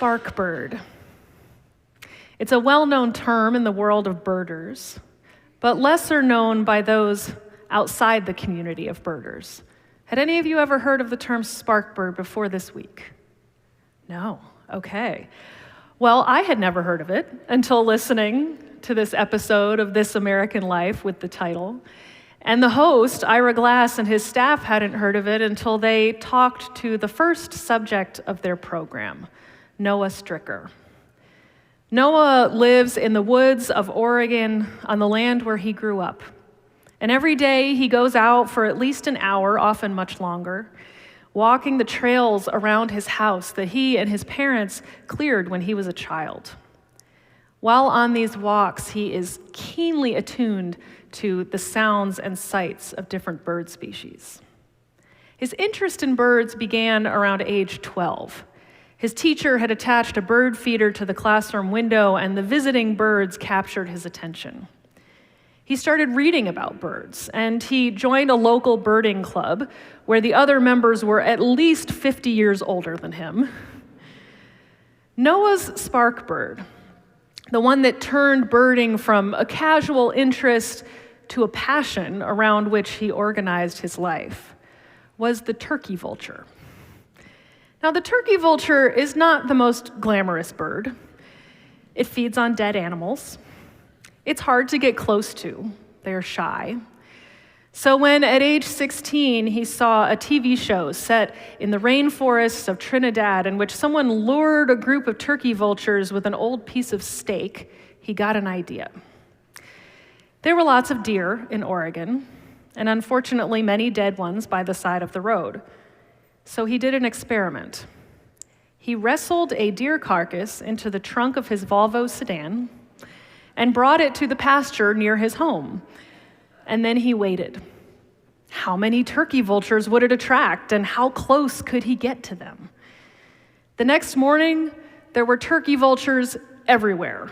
Spark bird. It's a well-known term in the world of birders, but lesser known by those outside the community of birders. Had any of you ever heard of the term spark bird before this week? No, okay. Well, I had never heard of it until listening to this episode of This American Life with the title. And the host, Ira Glass, and his staff hadn't heard of it until they talked to the first subject of their program, Noah Stricker. Noah lives in the woods of Oregon on the land where he grew up. And every day he goes out for at least an hour, often much longer, walking the trails around his house that he and his parents cleared when he was a child. While on these walks, he is keenly attuned to the sounds and sights of different bird species. His interest in birds began around age 12. His teacher had attached a bird feeder to the classroom window, and the visiting birds captured his attention. He started reading about birds, and he joined a local birding club where the other members were at least 50 years older than him. Noah's spark bird, the one that turned birding from a casual interest to a passion around which he organized his life, was the turkey vulture. Now, the turkey vulture is not the most glamorous bird. It feeds on dead animals. It's hard to get close to. They're shy. So when at age 16, he saw a TV show set in the rainforests of Trinidad in which someone lured a group of turkey vultures with an old piece of steak, he got an idea. There were lots of deer in Oregon, and unfortunately many dead ones by the side of the road. So he did an experiment. He wrestled a deer carcass into the trunk of his Volvo sedan and brought it to the pasture near his home. And then he waited. How many turkey vultures would it attract, and how close could he get to them? The next morning, there were turkey vultures everywhere.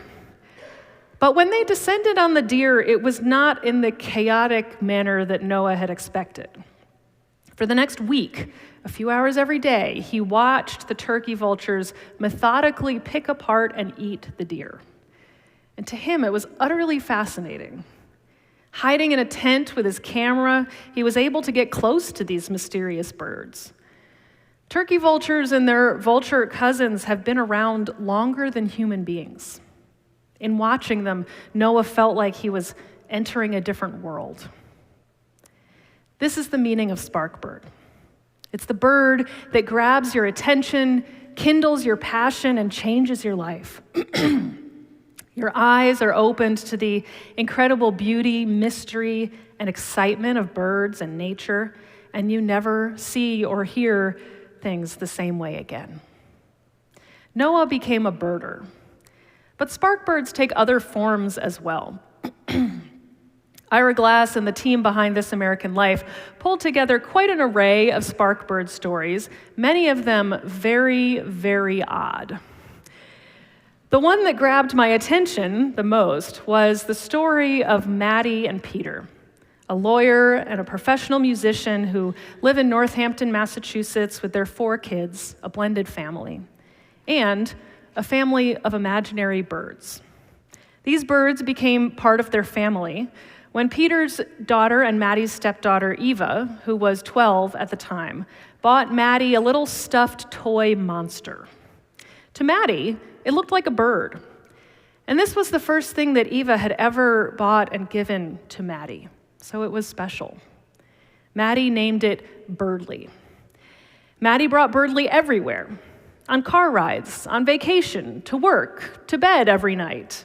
But when they descended on the deer, it was not in the chaotic manner that Noah had expected. For the next week, a few hours every day, he watched the turkey vultures methodically pick apart and eat the deer. And to him, it was utterly fascinating. Hiding in a tent with his camera, he was able to get close to these mysterious birds. Turkey vultures and their vulture cousins have been around longer than human beings. In watching them, Noah felt like he was entering a different world. This is the meaning of spark bird. It's the bird that grabs your attention, kindles your passion, and changes your life. Your eyes are opened to the incredible beauty, mystery, and excitement of birds and nature, and you never see or hear things the same way again. Noah became a birder. But spark birds take other forms as well. Ira Glass and the team behind This American Life pulled together quite an array of spark bird stories, many of them very, very odd. The one that grabbed my attention the most was the story of Maddie and Peter, a lawyer and a professional musician who live in Northampton, Massachusetts with their 4 kids, a blended family, and a family of imaginary birds. These birds became part of their family when Peter's daughter and Maddie's stepdaughter, Eva, who was 12 at the time, bought Maddie a little stuffed toy monster. To Maddie, it looked like a bird. And this was the first thing that Eva had ever bought and given to Maddie, so it was special. Maddie named it Birdly. Maddie brought Birdly everywhere. On car rides, on vacation, to work, to bed every night.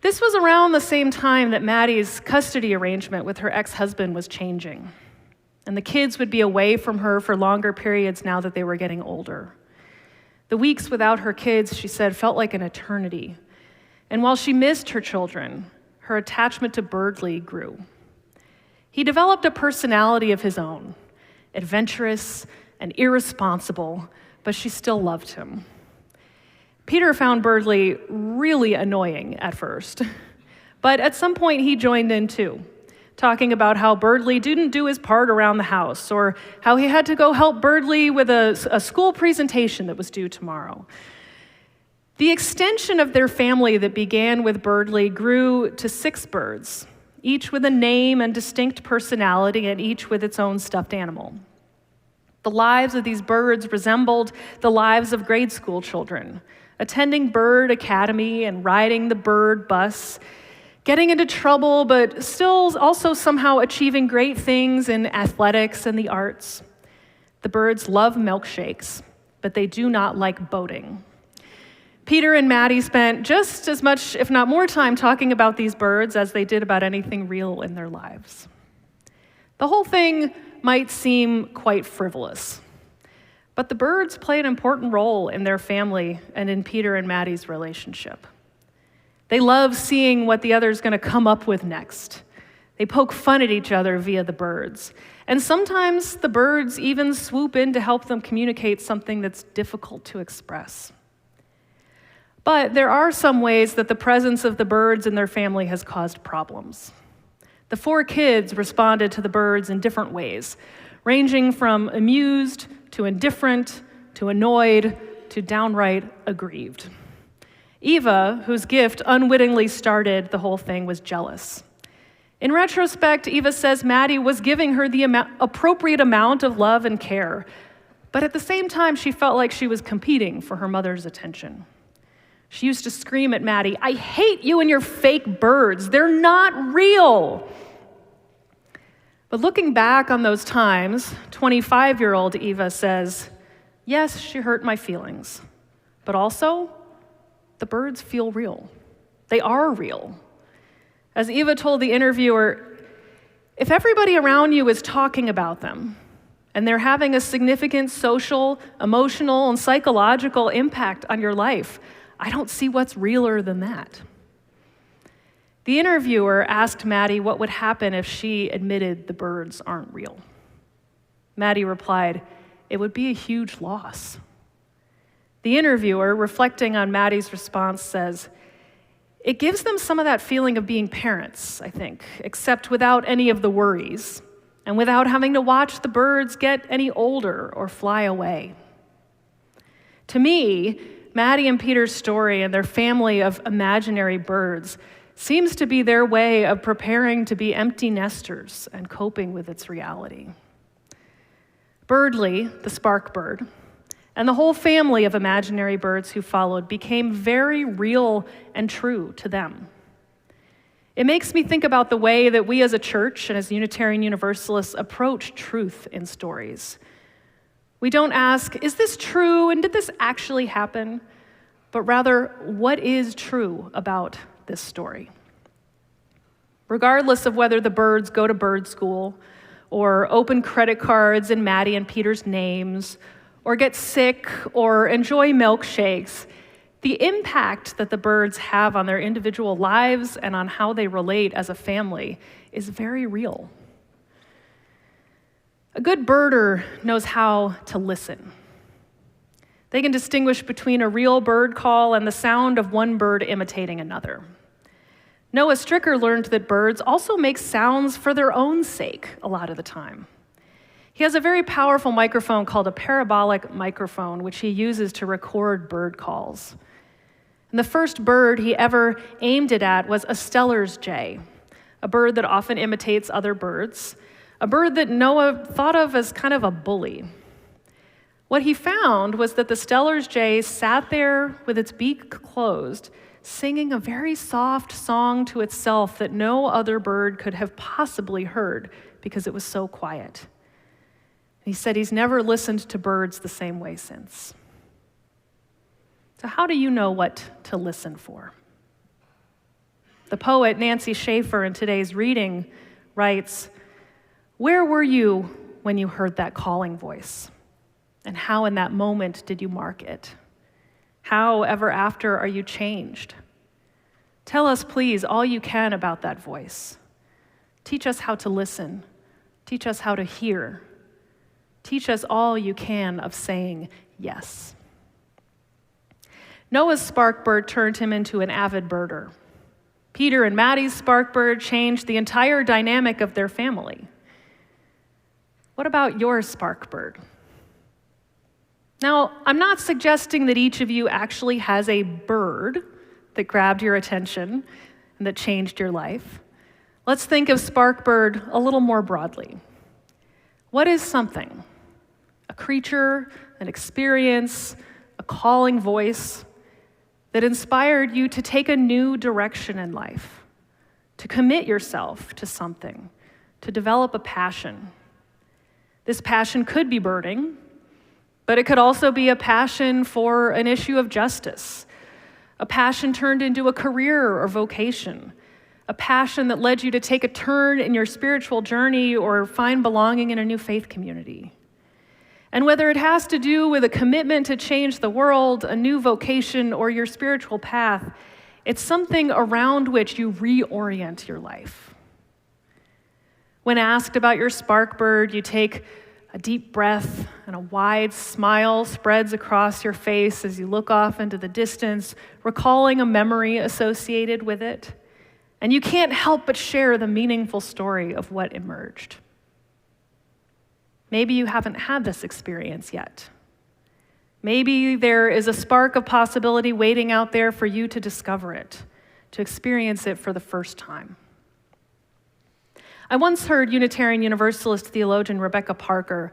This was around the same time that Maddie's custody arrangement with her ex-husband was changing, and the kids would be away from her for longer periods now that they were getting older. The weeks without her kids, she said, felt like an eternity. And while she missed her children, her attachment to Birdly grew. He developed a personality of his own, adventurous and irresponsible, but she still loved him. Peter found Birdly really annoying at first, but at some point he joined in too. talking about how Birdley didn't do his part around the house, or how he had to go help Birdley with a school presentation that was due tomorrow. The extension of their family that began with Birdley grew to 6 birds, each with a name and distinct personality, and each with its own stuffed animal. The lives of these birds resembled the lives of grade school children, attending bird academy and riding the bird bus, getting into trouble, but still also somehow achieving great things in athletics and the arts. The birds love milkshakes, but they do not like boating. Peter and Maddie spent just as much, if not more time, talking about these birds as they did about anything real in their lives. The whole thing might seem quite frivolous, but the birds play an important role in their family and in Peter and Maddie's relationship. They love seeing what the other's going to come up with next. They poke fun at each other via the birds. And sometimes the birds even swoop in to help them communicate something that's difficult to express. But there are some ways that the presence of the birds in their family has caused problems. The 4 kids responded to the birds in different ways, ranging from amused to indifferent to annoyed to downright aggrieved. Eva, whose gift unwittingly started the whole thing, was jealous. In retrospect, Eva says Maddie was giving her the appropriate amount of love and care, but at the same time, she felt like she was competing for her mother's attention. She used to scream at Maddie, "I hate you and your fake birds. They're not real." But looking back on those times, 25-year-old Eva says, yes, she hurt my feelings, but also the birds feel real. They are real. As Eva told the interviewer, if everybody around you is talking about them, and they're having a significant social, emotional, and psychological impact on your life, I don't see what's realer than that. The interviewer asked Maddie what would happen if she admitted the birds aren't real. Maddie replied, it would be a huge loss. The interviewer, reflecting on Maddie's response, says, it gives them some of that feeling of being parents, I think, except without any of the worries, and without having to watch the birds get any older or fly away. To me, Maddie and Peter's story and their family of imaginary birds seems to be their way of preparing to be empty nesters and coping with its reality. Birdley, the spark bird, and the whole family of imaginary birds who followed became very real and true to them. It makes me think about the way that we as a church and as Unitarian Universalists approach truth in stories. We don't ask, is this true and did this actually happen? But rather, what is true about this story? Regardless of whether the birds go to bird school, or open credit cards in Maddie and Peter's names, or get sick, or enjoy milkshakes, the impact that the birds have on their individual lives and on how they relate as a family is very real. A good birder knows how to listen. They can distinguish between a real bird call and the sound of one bird imitating another. Noah Stricker learned that birds also make sounds for their own sake a lot of the time. He has a very powerful microphone called a parabolic microphone, which he uses to record bird calls. And the first bird he ever aimed it at was a Steller's jay, a bird that often imitates other birds, a bird that Noah thought of as kind of a bully. What he found was that the Steller's jay sat there with its beak closed, singing a very soft song to itself that no other bird could have possibly heard because it was so quiet. He said he's never listened to birds the same way since. So how do you know what to listen for? The poet Nancy Schaefer in today's reading writes, where were you when you heard that calling voice? And how in that moment did you mark it? How ever after are you changed? Tell us, please, all you can about that voice. Teach us how to listen. Teach us how to hear. Teach us all you can of saying yes. Noah's spark bird turned him into an avid birder. Peter and Maddie's sparkbird changed the entire dynamic of their family. What about your sparkbird? Now, I'm not suggesting that each of you actually has a bird that grabbed your attention and that changed your life. Let's think of sparkbird a little more broadly. What is something, a creature, an experience, a calling voice that inspired you to take a new direction in life, to commit yourself to something, to develop a passion? This passion could be birding, but it could also be a passion for an issue of justice, a passion turned into a career or vocation, a passion that led you to take a turn in your spiritual journey or find belonging in a new faith community. And whether it has to do with a commitment to change the world, a new vocation, or your spiritual path, it's something around which you reorient your life. When asked about your sparkbird, you take a deep breath and a wide smile spreads across your face as you look off into the distance, recalling a memory associated with it. And you can't help but share the meaningful story of what emerged. Maybe you haven't had this experience yet. Maybe there is a spark of possibility waiting out there for you to discover it, to experience it for the first time. I once heard Unitarian Universalist theologian Rebecca Parker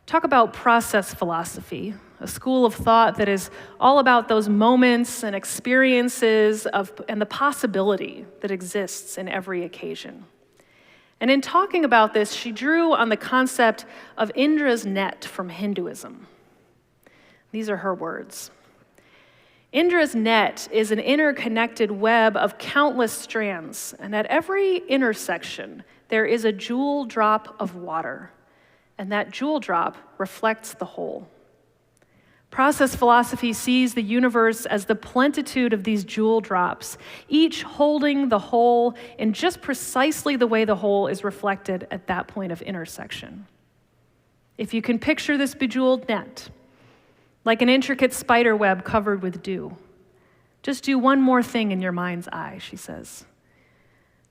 talk about process philosophy, a school of thought that is all about those moments and experiences and the possibility that exists in every occasion. And in talking about this, she drew on the concept of Indra's net from Hinduism. These are her words. Indra's net is an interconnected web of countless strands, and at every intersection, there is a jewel drop of water, and that jewel drop reflects the whole. Process philosophy sees the universe as the plenitude of these jewel drops, each holding the whole in just precisely the way the whole is reflected at that point of intersection. If you can picture this bejeweled net, like an intricate spider web covered with dew, just do one more thing in your mind's eye, she says.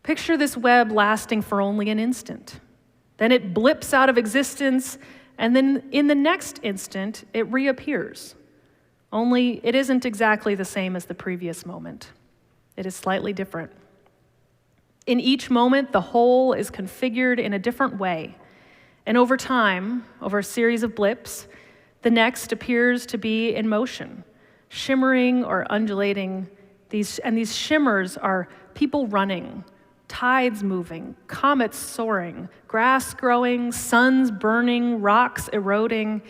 Picture this web lasting for only an instant. Then it blips out of existence, and then in the next instant, it reappears. Only it isn't exactly the same as the previous moment. It is slightly different. In each moment, the whole is configured in a different way. And over time, over a series of blips, the next appears to be in motion, shimmering or undulating. These shimmers are people running, tides moving, comets soaring, grass growing, suns burning, rocks eroding.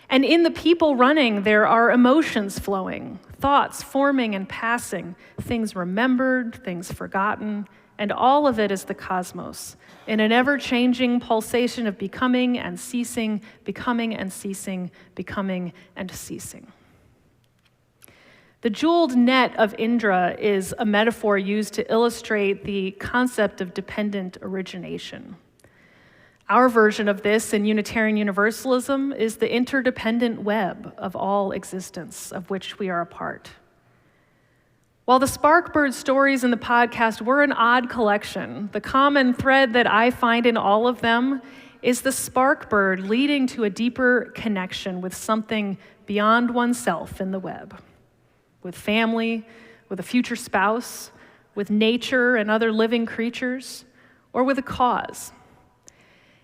And in the people running, there are emotions flowing, thoughts forming and passing, things remembered, things forgotten, and all of it is the cosmos, in an ever-changing pulsation of becoming and ceasing, becoming and ceasing, becoming and ceasing. The jeweled net of Indra is a metaphor used to illustrate the concept of dependent origination. Our version of this in Unitarian Universalism is the interdependent web of all existence, of which we are a part. While the Sparkbird stories in the podcast were an odd collection, the common thread that I find in all of them is the Sparkbird leading to a deeper connection with something beyond oneself in the web. With family, with a future spouse, with nature and other living creatures, or with a cause.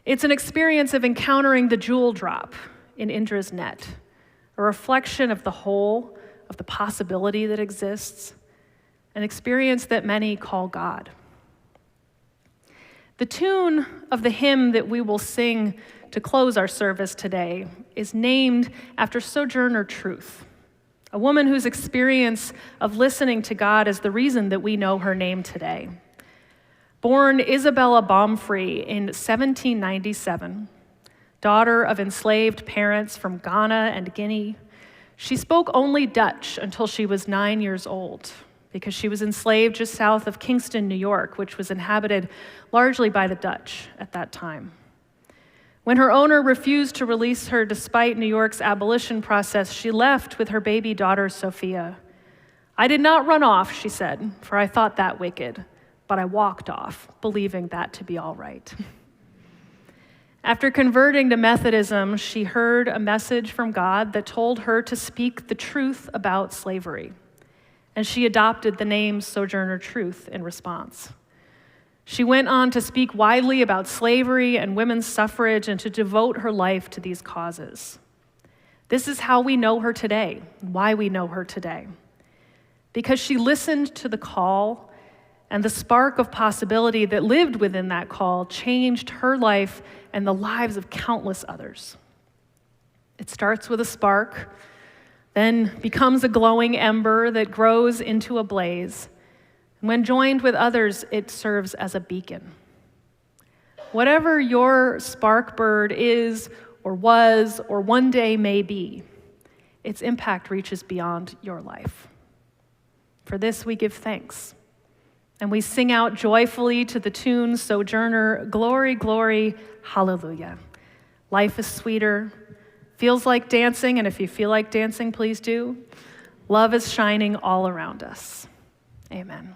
It's an experience of encountering the jewel drop in Indra's net, a reflection of the whole, of the possibility that exists, an experience that many call God. The tune of the hymn that we will sing to close our service today is named after Sojourner Truth, a woman whose experience of listening to God is the reason that we know her name today. Born Isabella Baumfree in 1797, daughter of enslaved parents from Ghana and Guinea, she spoke only Dutch until she was 9 years old, because she was enslaved just south of Kingston, New York, which was inhabited largely by the Dutch at that time. When her owner refused to release her despite New York's abolition process, she left with her baby daughter, Sophia. I did not run off, she said, for I thought that wicked, but I walked off, believing that to be all right. After converting to Methodism, she heard a message from God that told her to speak the truth about slavery, and she adopted the name Sojourner Truth in response. She went on to speak widely about slavery and women's suffrage and to devote her life to these causes. This is how we know her today, why we know her today. Because she listened to the call, and the spark of possibility that lived within that call changed her life and the lives of countless others. It starts with a spark, then becomes a glowing ember that grows into a blaze. When joined with others, it serves as a beacon. Whatever your spark bird is, or was, or one day may be, its impact reaches beyond your life. For this we give thanks, and we sing out joyfully to the tune Sojourner, glory, glory, hallelujah. Life is sweeter, feels like dancing, and if you feel like dancing, please do. Love is shining all around us. Amen.